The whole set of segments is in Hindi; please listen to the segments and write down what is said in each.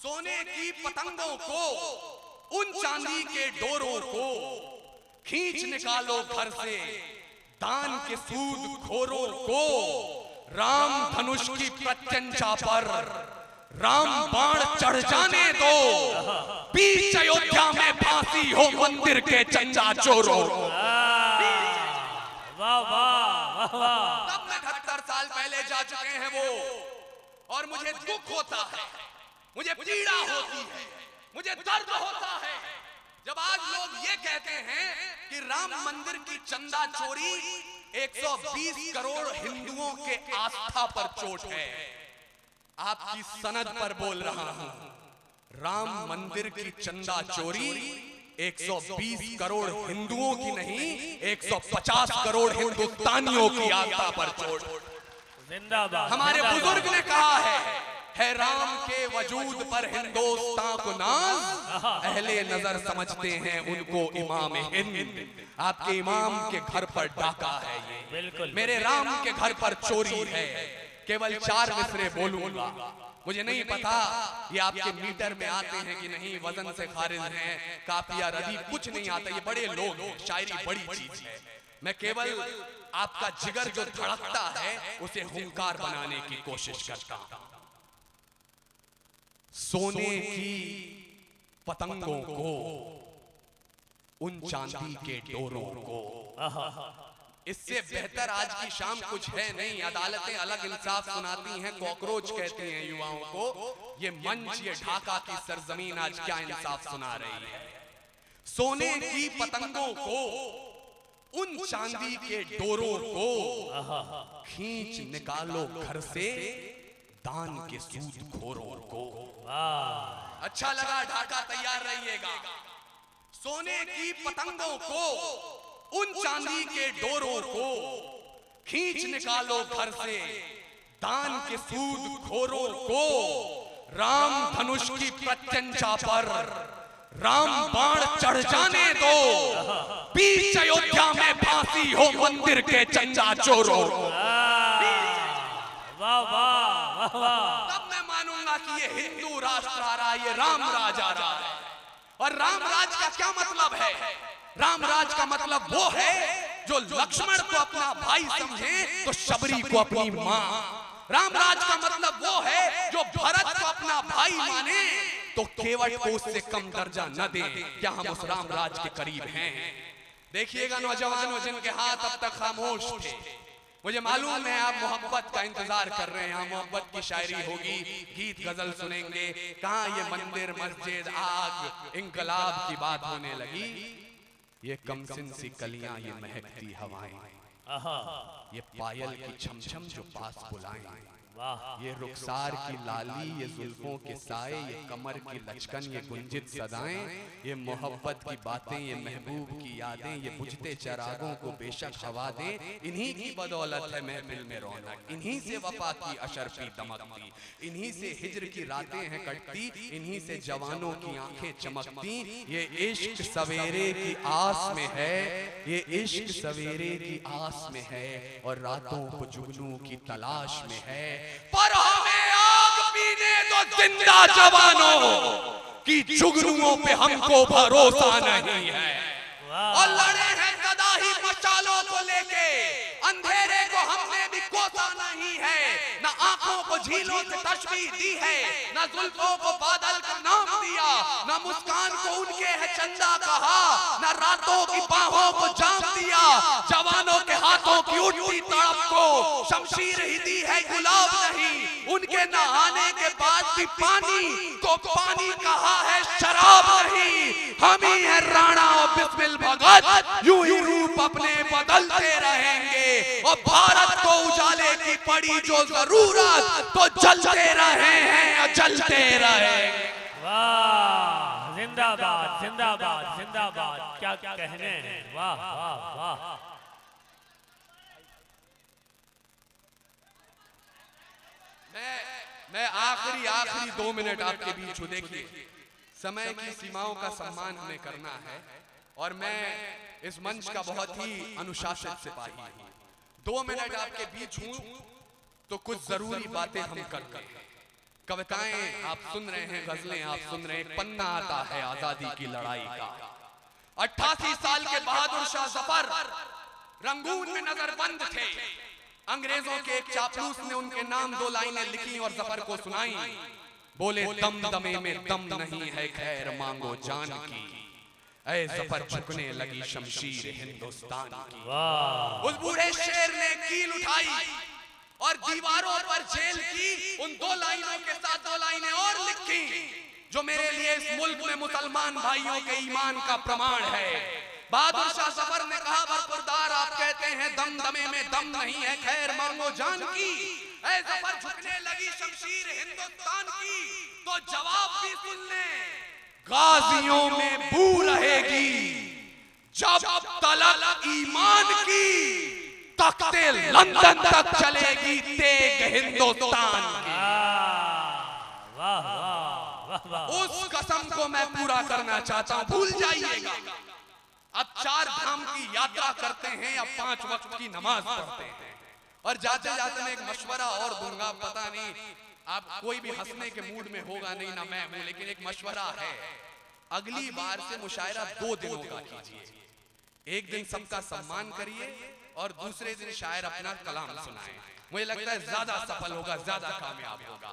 सोने की पतंगों को, उन चांदी के डोरों को खींच निकालो घर से, दान के सूद खोरों को राम धनुष की प्रत्यंचा पर राम बाण चढ़ जाने दो, बीच अयोध्या में फांसी हो मंदिर के चंदा चोरों। वाह वाह वाह। तब 78 साल पहले जा चुके हैं वो, और मुझे दुख होता है, मुझे पीड़ा होती है, मुझे दर्द होता है जब आज लोग ये कहते हैं कि राम मंदिर की चंदा चोरी 120 करोड़ हिंदुओं के आस्था पर चोट है। आपकी सनद पर बोल रहा हूं, राम मंदिर की चंदा चोरी 120 करोड़ हिंदुओं की नहीं, 150 करोड़ हिंदुस्तानियों की आस्था पर चोट। जिंदाबाद। हमारे बुजुर्ग ने कहा है राम के वजूद पर हिंदुस्तान को नाज, अहले नजर समझते हैं उनको इमाम हिंद। आपके इमाम के घर पर डाका है ये, बिल्कुल। मेरे राम के घर पर चोरी है। केवल 4 मिसरे बोलूंगा, मुझे नहीं पता ये आपके मीटर में आते हैं कि नहीं, वजन से खारिज हैं, काफिया रदी कुछ नहीं आता, ये बड़े लोग हैं, शायरी बड़ी चीज है। मैं केवल आपका जिगर जो धड़कता है उसे हुंकार बनाने की कोशिश करता हूं। सोने की पतंगों को, उन चांदी के डोरों को, इससे बेहतर आज की शाम कुछ है नहीं। अदालतें अलग इंसाफ सुनाती हैं, कॉकरोच कहते हैं युवाओं को। ये मंच, ये ढाका की सरजमीन आज क्या इंसाफ सुना रही है। सोने की पतंगों को, उन चांदी के डोरों को खींच निकालो घर से, दान के सूद खोरों को। अच्छा लगा, ढाका तैयार रहिएगा। सोने की पतंगों को, उन चांदी के डोरों को खींच निकालो घर से, दान के सूद खोरों को राम धनुष की प्रत्यंचा पर राम बाण चढ़ जाने दो, बीच अयोध्या में फांसी हो मंदिर के चंदा चोरों। वाह वाह वाह। तब मैं मानूंगा कि ये हिंदू राष्ट्र आ रहा है, ये राम राज आ रहा है। और राम राज का क्या मतलब है? राम राज का मतलब वो है जो लक्ष्मण को अपना भाई समझे तो शबरी को अपनी माँ। राम राज का मतलब वो है जो भरत को अपना भाई माने तो केवट को उससे कम दर्जा न दे। क्या हम उस राम राज के करीब हैं? देखिएगा नौजवानों जिनके हाथ अब तक खामोश थे, मुझे मालूम है आप मोहब्बत का इंतजार कर रहे हैं। यहाँ मोहब्बत की शायरी होगी, गीत गजल सुनेंगे। कहाँ ये मंदिर मस्जिद आग इंकलाब की बात होने लगी। ये कमसिन सी कलियां, ये महकती हवाएं, ये पायल की छमछम जो पास बुलाएं, ये रुखसार की लाली, ये जुल्फों के साए, ये कमर की लचकन, ये गुंजित सदाएं, ये मोहब्बत की बातें, ये महबूब की यादें, ये बुझते चरागों को बेशक हवा दें। इन्हीं की बदौलत है महफिल में रौनक, इन्हीं से वफा की अशरफी दमकती, इन्हीं से हिज्र की रातें हैं कटती, इन्हीं से जवानों की आंखें चमकती। ये इश्क सवेरे की आस में है, ये इश्क सवेरे की आस में है, और रातों को जुगनू की तलाश में है। पर हमें आग पीने दो जिंदा जवानों की, जुगनुओं पे हमको भरोसा नहीं है। और लड़े हैं सदा ही मशालों को लेके, अंधेरे को हमने भी कोसा नहीं है। न आंखों को झीलों से तशबीह दी है, न जुल्फों को बादल का नाम दिया, न मुस्कान को उनके है चंदा कहा, न रातों की बाहों को जाम दिया। जवानों के हाथों की उठती तड़प को शमशीर ही दी है, गुलाब नहीं। उनके नहाने के बाद भी पानी को पानी कहा है, शराब नहीं। हम ही है राणा और बिस्मिल भगत, यूं ही रूप अपने बदलते रहेंगे। और भारत को उजाले की पड़ी जो जरूरत, तो जलते रहे हैं, जलते रहेंगे। वाह, जिंदाबाद जिंदाबाद जिंदाबाद। क्या कहने हैं, वाह वाह वाह। मैं आखिरी 2 मिनट आपके बीच हूं। देखिए, समय की सीमाओं का सम्मान हमें करना है, और मैं इस मंच का बहुत ही अनुशासित सिपाही हूं। 2 मिनट आपके बीच हूं तो कुछ जरूरी बातें हम करते हैं। कविताएं आप सुन रहे हैं, गजलें आप सुन रहे हैं, पन्ना आता है आजादी की लड़ाई का। 88 साल के बहादुर शाह जफर रंगून में नजरबंद थे। अंग्रेजों के एक चापलूस ने उनके नाम 2 लाइनें लिखी और जफर को सुनाई। बोले दमदमे में दम नहीं है, खैर मांगो जान की। ऐ जफर झुकने लगी शमशीर हिंदुस्तान की। उस बूढ़े शेर ने कील उठाई और दीवारों पर जेल की उन 2 लाइनों के साथ 2 लाइनें और लिखी, जो मेरे लिए इस मुल्क में मुसलमान भाइयों के ईमान का प्रमाण है। बहादुर शाह जफर ने कहा, बरखुरदार आप कहते हैं दमदमे में दम नहीं है, खैर मांगो जान की। ऐ जफर झुकने लगी शमशीर हिंदुस्तान की, तो जवाब भी सुन ले, गाजियों में बू रहेगी जब तलक ईमान की, तख्ते लंदन तक चलेगी तेग हिंदुस्तान की। वाह वाह वाह। उस कसम को मैं पूरा करना चाहता हूं, भूल जाइएगा। अब 4 धाम की यात्रा करते हैं या 5 वक्त की नमाज पढ़ते हैं, और जाते जाते मैं एक मशवरा और दूंगा। पता नहीं आप कोई भी हंसने के मूड में होगा नहीं, ना मैं हूं, लेकिन एक मशवरा है। अगली बार से मुशायरा 2 दिनों का कीजिए। एक दिन सबका सम्मान करिए और दूसरे दिन शायर अपना कलाम सुनाए। मुझे लगता है ज्यादा सफल होगा, ज्यादा कामयाब होगा।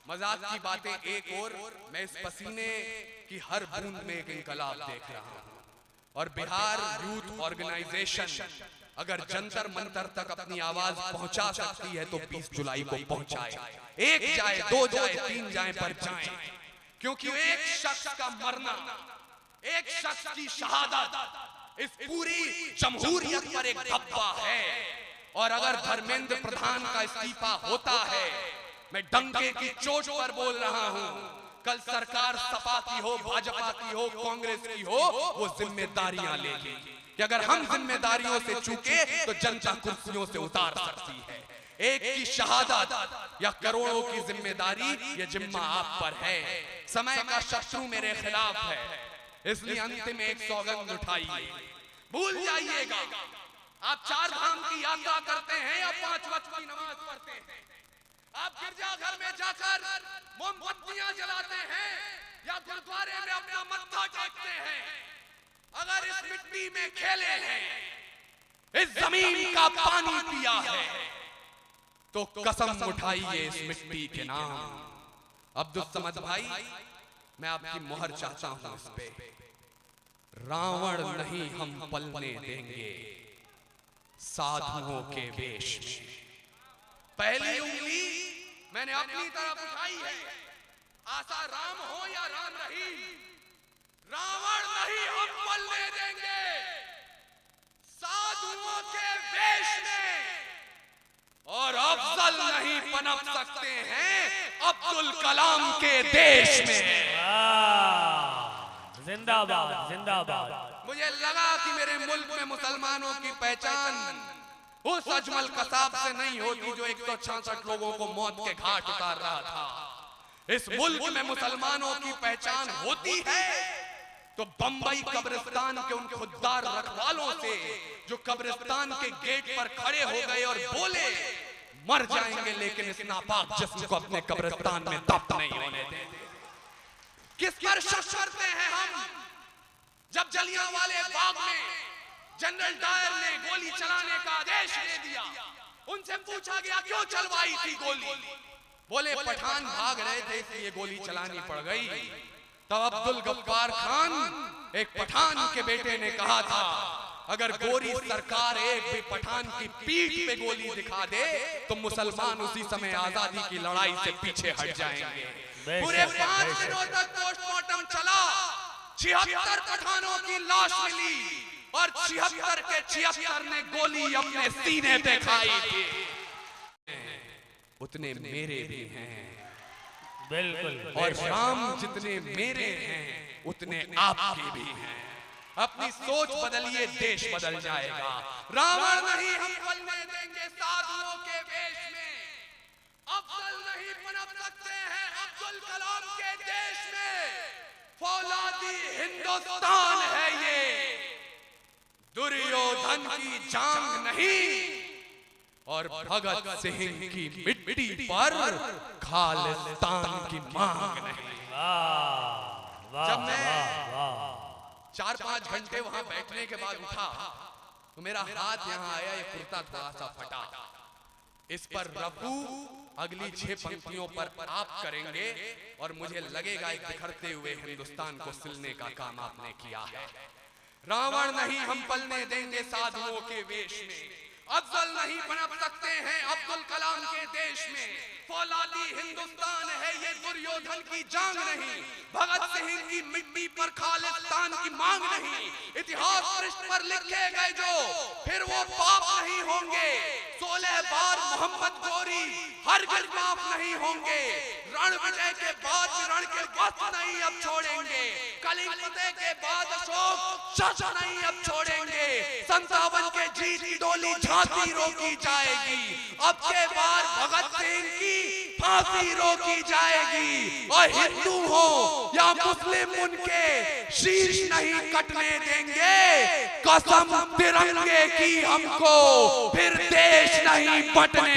मजाक की बातें एक और, मैं इस पसीने की हर बूंद में एक इंकलाब देख रहा हूं। और बिहार यूथ ऑर्गेनाइजेशन अगर जंतर मंतर तक अपनी आवाज पहुंचा सकती है तो 20 जुलाई को पहुंचाए। 1 जाए, 2 जाए, 3 जाए, पर जाए, क्योंकि एक शख्स का मरना, एक शख्स की शहादत इस पूरी जमहूरियत पर एक धब्बा है। और अगर धर्मेंद्र प्रधान का इस्तीफा होता है, मैं डंके की चोट पर बोल रहा हूं, कल सरकार सपा की हो, भाजपा की हो, कांग्रेस की हो, वो जिम्मेदारियां लेगी कि अगर हम जिम्मेदारियों से चूके तो जनता कुर्सियों से उतार सकती है। एक की शहादत या करोड़ों की जिम्मेदारी, ये जिम्मा आप पर है। समय का शत्रु मेरे खिलाफ है, इसलिए अंतिम एक सौगंध उठाइए, भूल जाइएगा। आप 4 धाम की यात्रा करते हैं या 5 वक्त की नमाज पढ़ते हैं, आप गिरजाघर में जाकर मोमबत्तियां जलाते हैं या गुरुद्वारे में अपना मत्था टेकते हैं, अगर इस मिट्टी में खेले हैं, इस जमीन का पानी पिया है, तो कसम उठाइए इस मिट्टी के नाम। अब्दुल समद भाई, मैं आपकी मोहर चाहता हूं इस पे। रावण नहीं हम पलने देंगे साधुओं के वेश में। पहली उंगली मैंने अपनी तरफ उठाई है, आशा राम हो या राम रहीम, रावण नहीं हम पलने देंगे साधुओं के वेश में। और अफजल नहीं पनप सकते हैं अब्दुल कलाम के देश में। जिंदाबाद जिंदाबाद। मुझे लगा कि मेरे मुल्क में मुसलमानों की पहचान उस अजमल कसाब से नहीं होती जो 166 लोगों को मौत के घाट उतार रहा था। इस मुल्क में मुसलमानों की पहचान होती है तो बंबई कब्रिस्तान के उन खुददार रखवालों से जो कब्रिस्तान के गेट पर खड़े हो गए और बोले मर जाएंगे लेकिन इस नापाक जिस्म को अपने कब्रिस्तान में दफन नहीं होने देंगे। किस पर शक करते हैं हम? जब जलियांवाले बाग में जनरल डायर ने गोली चलाने का आदेश दे दिया, उनसे पूछा गया क्यों चलवाई थी गोली, बोले पठान भाग रहे थे इसलिए गोली चलानी पड़ गई। तब अब्दुल गफ्फार खान एक पठान के बेटे ने कहा था अगर गोरी सरकार एक भी पठान की पीठ पे गोली दिखा दे तो मुसलमान उसी समय आजादी की लड़ाई से पीछे हट जाएंगे। पूरे 5 दिनों तक पोस्टमार्टम चला, 76 पठानों की लाश मिली और 76 के 76 ने गोली अपने सीने पे खाई थी। उतने मेरे भी हैं बिल्कुल, और राम जितने मेरे हैं उतने आपके भी हैं। अपनी सोच बदलिए, देश बदल जाएगा। रावण नहीं हम पलने देंगे साधुओं के वेश में, अफजल नहीं पनप सकते हैं अब्दुल कलाम के देश में। फौलादी हिंदुस्तान है ये, दुर्योधन की जांग नहीं, और भगत सिंह की मिट्टी पर खालिस्तान की मांग नहीं। जब मैं 4-5 घंटे वहां बैठने के बाद उठा तो मेरा हाथ यहाँ आया, ये कुर्ता थोड़ा सा फटा, इस पर रफू अगली 6 पंक्तियों पर आप करेंगे और मुझे लगेगा एक बिखरते हुए हिंदुस्तान को सिलने का काम आपने किया है। रावण नहीं हम पलने देंगे साधुओं के वेश में, अफजल नहीं पनप सकते हैं अब्दुल कलाम के देश में, फौलादी हिंदुस्तान है ये दुर्योधन की जांग नहीं, भगत सिंह की मिट्टी पर खालिस्तान की मांग नहीं। इतिहास पृष्ठ पर लिखे गए जो फिर वो पाप नहीं होंगे, 16 बार मोहम्मद गोरी हरगिज़ माफ नहीं होंगे। रण विजय के बाद रण के वस्त्र नहीं अब छोड़ेंगे, कलिंग फतेह के बाद अशोक शस्त्र नहीं अब छोड़ेंगे। 57 के जीत की डोली झांसी रोकी जाएगी, अब के बार भगत सिंह की फांसी रोकी जाएगी। और हिंदू हो या मुस्लिम उनके शीश नहीं कटने देंगे, कसम तिरंगे की हमको फिर देश नहीं बटने